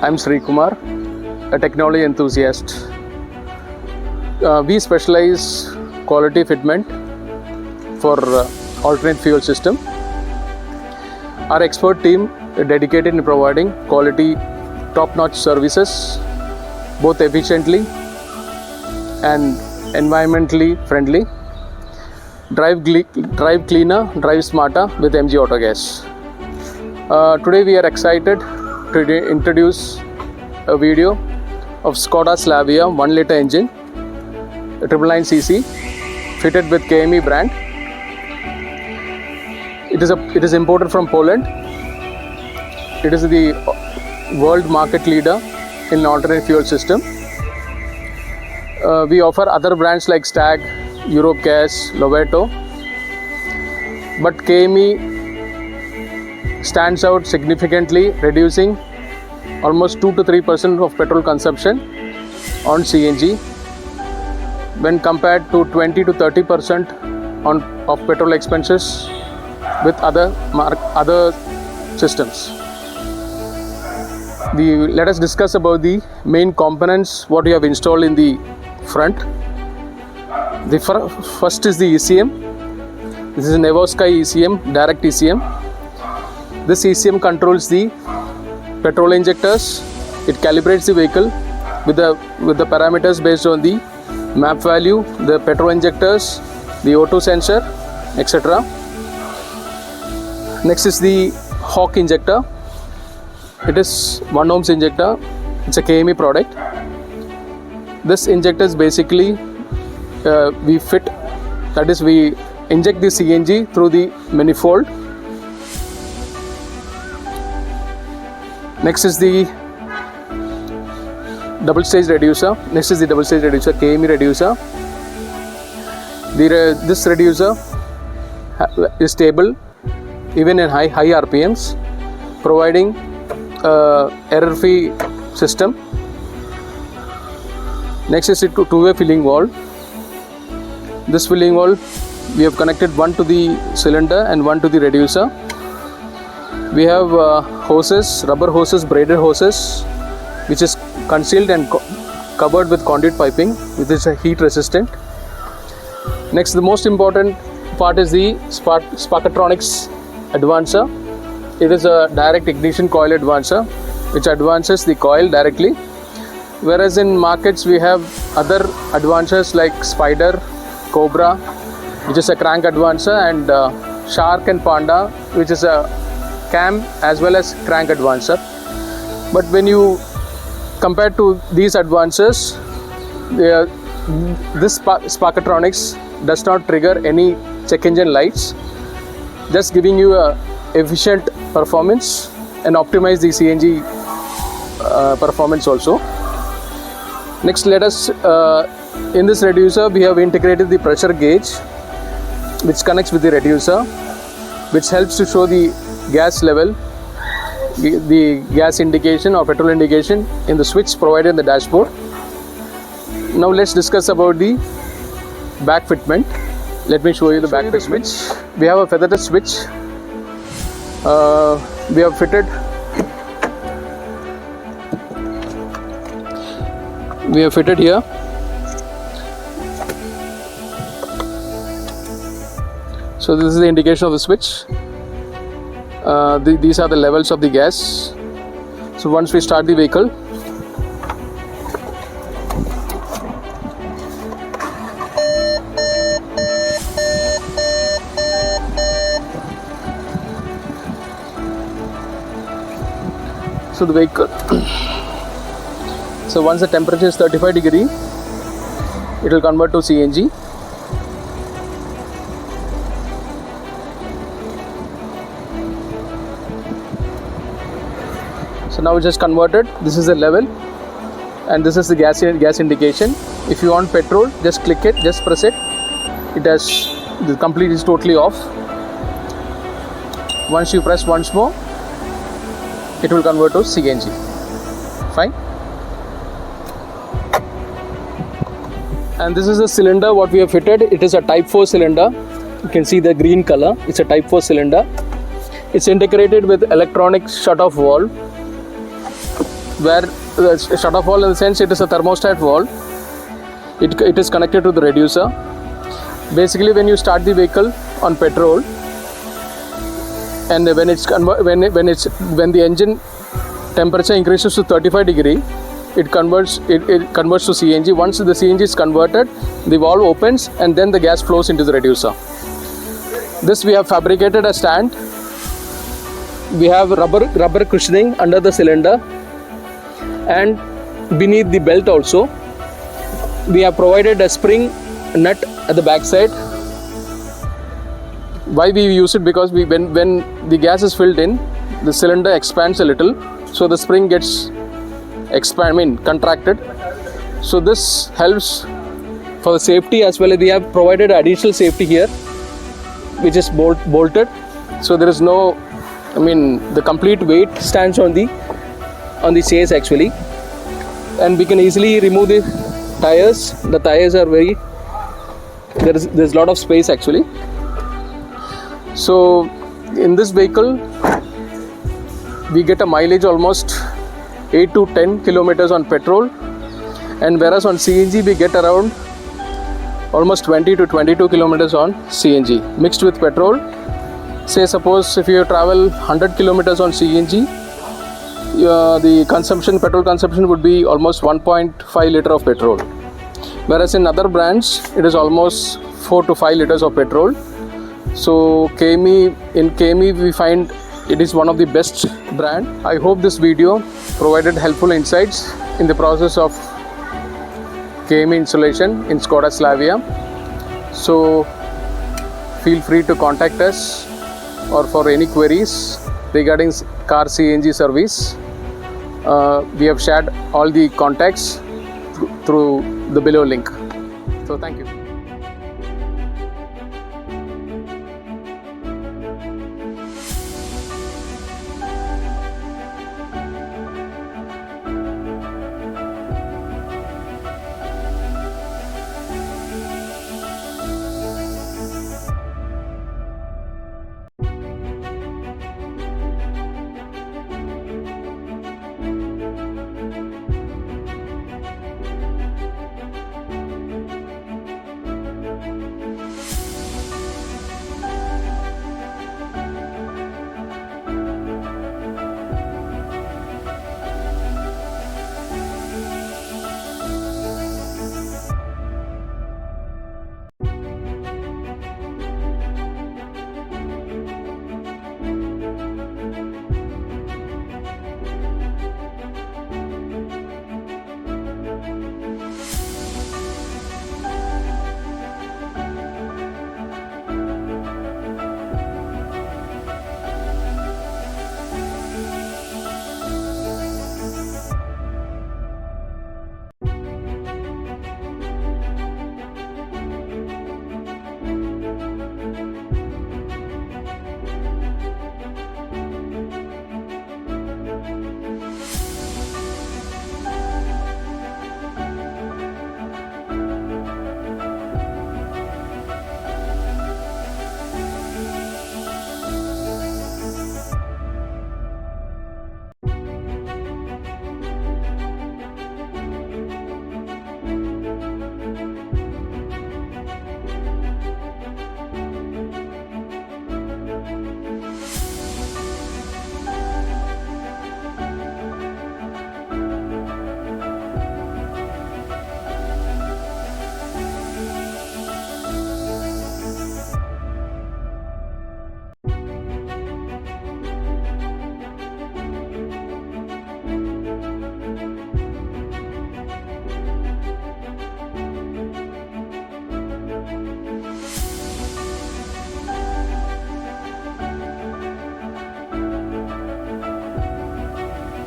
I'm Sri Kumar, a technology enthusiast. We specialize quality fitment for alternate fuel system. Our expert team is dedicated in providing quality, top-notch services, both efficiently and environmentally friendly. Drive cleaner, drive smarter with MG Autogas. Today we are excited to introduce a video of Skoda Slavia 1 liter engine, 999cc, fitted with KME brand. It is imported from Poland. It is the world market leader in alternate fuel system. We offer other brands like Stag, Europe Gas, Lovato, but KME stands out significantly, reducing almost 2 to 3% of petrol consumption on CNG when compared to 20 to 30% of petrol expenses with other systems. Let us discuss about the main components what we have installed in the front. The first is the ECM. This is an Evosky ECM, direct ECM. This ECM controls the petrol injectors. It calibrates the vehicle with the parameters based on the map value, the petrol injectors, the O2 sensor, etc. Next is the Hawk injector. It is 1 ohms injector. It's a KME product. This injector is basically we inject the CNG through the manifold. Next is the double stage reducer. KME reducer. This reducer is stable even in high RPMs, providing error-free system. Next is a two-way filling valve. This filling valve we have connected one to the cylinder and one to the reducer. We have hoses, rubber hoses, braided hoses, which is concealed and covered with conduit piping, which is heat resistant. Next, the most important part is the Sparkatronics advancer. It is a direct ignition coil advancer, which advances the coil directly. Whereas in markets we have other advancers like Spider, Cobra, which is a crank advancer, and Shark and Panda, which is a cam as well as crank advancer. But when you compare to these advancers, this Sparkatronics does not trigger any check engine lights, just giving you a efficient performance and optimize the CNG performance also. Next, let us in this reducer we have integrated the pressure gauge, which connects with the reducer, which helps to show the gas level, the gas indication or petrol indication in the switch provided in the dashboard. Now let's discuss about the back fitment. Let me show you the back fitment. We have a featherless switch. We have fitted here. So this is the indication of the switch. These are the levels of the gas. So once we start the vehicle, so once the temperature is 35 degrees, it will convert to CNG. So now it just converted. This is the level, and this is the gas indication. If you want petrol, just click it, just press it. The complete is totally off. Once you press once more, it will convert to CNG. Fine. And this is the cylinder what we have fitted. It is a type 4 cylinder. You can see the green color. It's a type 4 cylinder. It's integrated with electronic shut-off valve. where the shut-off valve, in the sense it is a thermostat valve. It is connected to the reducer. Basically, when you start the vehicle on petrol, and when the engine temperature increases to 35 degree, it converts to CNG. Once the CNG is converted, the valve opens and then the gas flows into the reducer. This we have fabricated a stand. We have rubber cushioning under the cylinder, and beneath the belt also we have provided a spring nut at the back side. Why we use it? Because when the gas is filled in, the cylinder expands a little, so the spring gets contracted. So this helps for the safety as well. We have provided additional safety here, which is bolted, so there is no, the complete weight stands on the chase actually, and we can easily remove the tires. The tires are there's a lot of space actually. So in this vehicle we get a mileage almost 8 to 10 kilometers on petrol, and whereas on CNG we get around almost 20 to 22 kilometers on CNG mixed with petrol. Say suppose if you travel 100 kilometers on CNG, the petrol consumption would be almost 1.5 liter of petrol, whereas in other brands it is almost 4 to 5 liters of petrol. So in KME we find it is one of the best brand. I hope this video provided helpful insights in the process of KME installation in Skoda Slavia. So feel free to contact us, or for any queries regarding car CNG service. We have shared all the contacts through the below link. So thank you.